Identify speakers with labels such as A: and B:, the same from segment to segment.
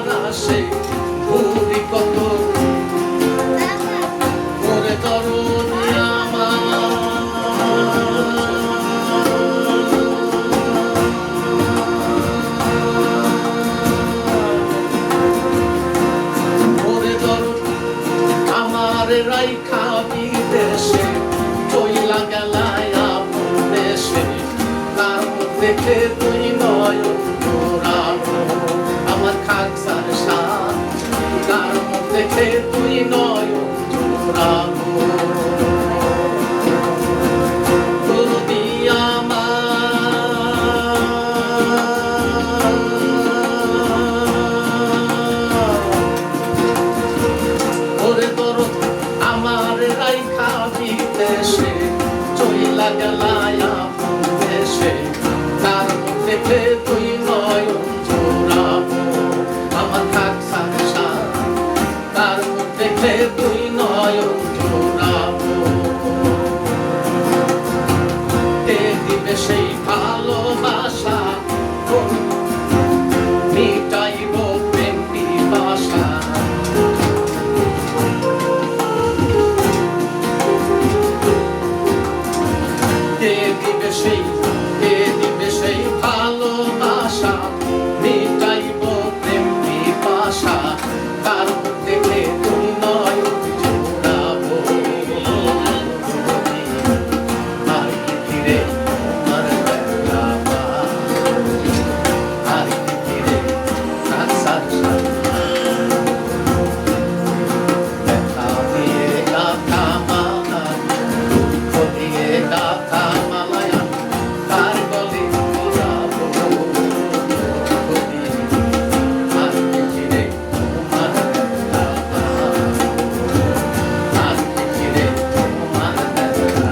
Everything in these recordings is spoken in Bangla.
A: বার আসে ভুরি কত করে তরুণী আমার করে তরুণী আমার রাইখা বিদেশে চইলা গেলায় আপন দেশে তার দেখে তুই নয় তোরাবো আমার খাকসার সাথ তার দেখে তুই নয় তোরাবো তোর দিয়া ওরে তোর আমার রাইখা বিদেশে চইলা গেলায় আপন দেশে তার দেখে তুই নয় তোরাবো আমার খাকসার সাথ তার দেখে তুই নয় তোরাবো কে দিবে সেই ভালোবাসা মিটাইব প্রেম পিপাসা কে দিবে সেই ভালোবাসা মিটাইব প্রেম পিপাসা তার দেখে তুই নয় জোড়াবো আর কি ফিরে আমার দেখা আর কি ফিরে কাছার দেখা দিয়ে গাথা মালা দিয়ে গাথা মালায়া তার গলে ঘোরাবো আর কি ফিরে তোমার দেখা আর কি ফিরে তোমার দেখা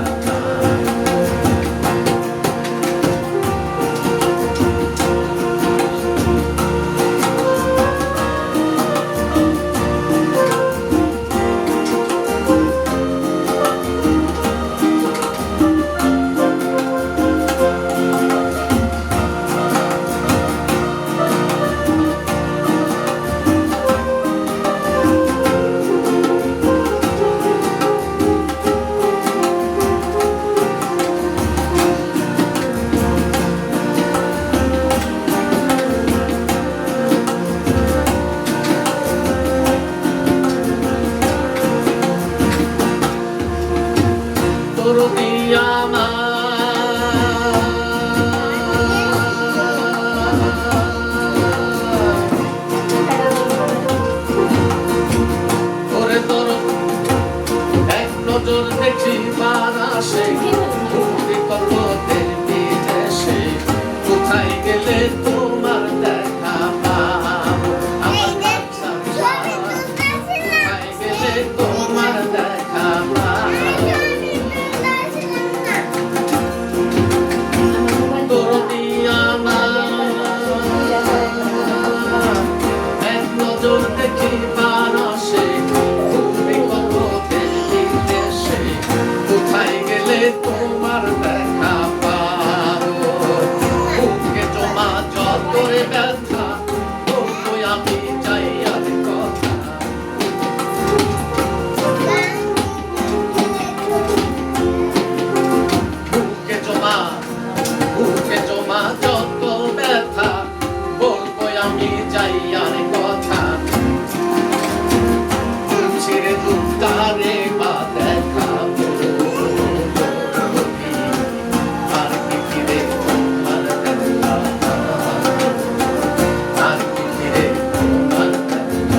A: তোর দিয়া ওরে তোর এক নজর দেখিবার আসে ভুরি কত বিদেশে কোথায় গেলে তোমার দেখা পাবো আমার খাকসার সাথ কোথায় গেলে তোমার দেখা পাবো তোর দিয়া এক নজর দেখিবার আসে ভুরি কত বিদেশে কোথায় গেলে তোমার দেখা পাবো বুকে জমা যতরে ব্যথা তবুই আমি চাই আর কথা বুকে জমা যত ব্যথা বলবো আমি যাই আর কথা ছিড়ে দুঃখারে বা দেখাবো আর কি ফিরে তোমার দেখা আর কি ফিরে তোমার দেখা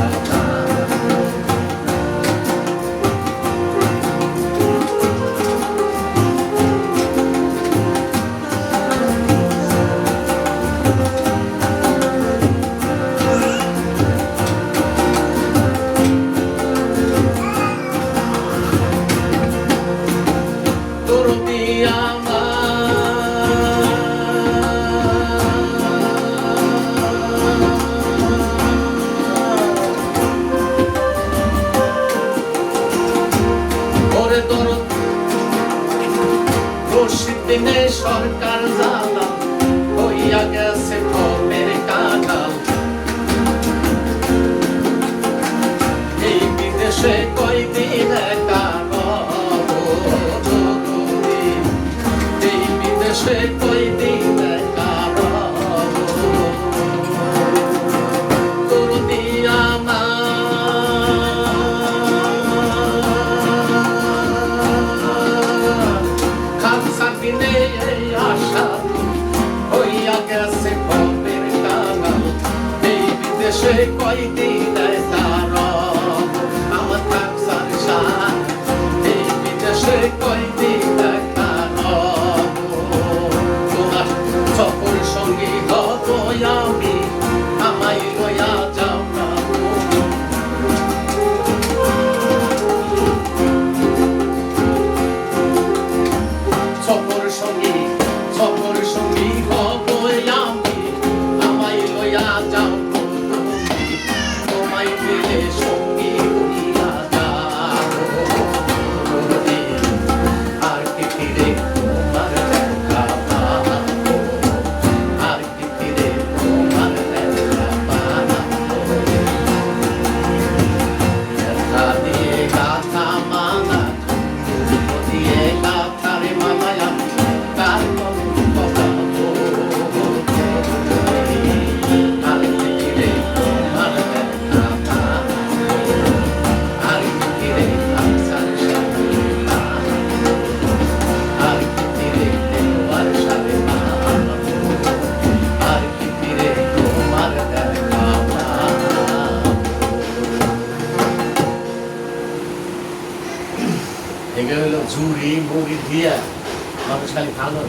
A: দিনে সরকার জ্বালা হইয়া গেছে কমের কাঁঠাল কয়দিন তার আমার থাকসার সার এই বিদেশে কয়দিন তার তোমার সফর সঙ্গী হব আমি আমায় লইয়া যাও না সফর সঙ্গী হব আমি আমায় লইয়া যাও তোমায় পেলে সঙ্গী হইয়া যাও আর কি ফিরে তোমার দেখা পাবো আর কি ফিরে তোমার দেখা পাবো ব্যথা দিয়ে গাথা মালা দিয়ে গাথারে মামায় আমি কার কথা আর কি ফিরে তোমার দেখা পাবো আর কি ফিরে থাকসার সাথে আর কি ফিরে তোমার সাথে আর কি ফিরে তোমার দেখা পাবো এগুলো হলো ঝুড়ি মুড়ি দিয়া মানুষ খালি ভালো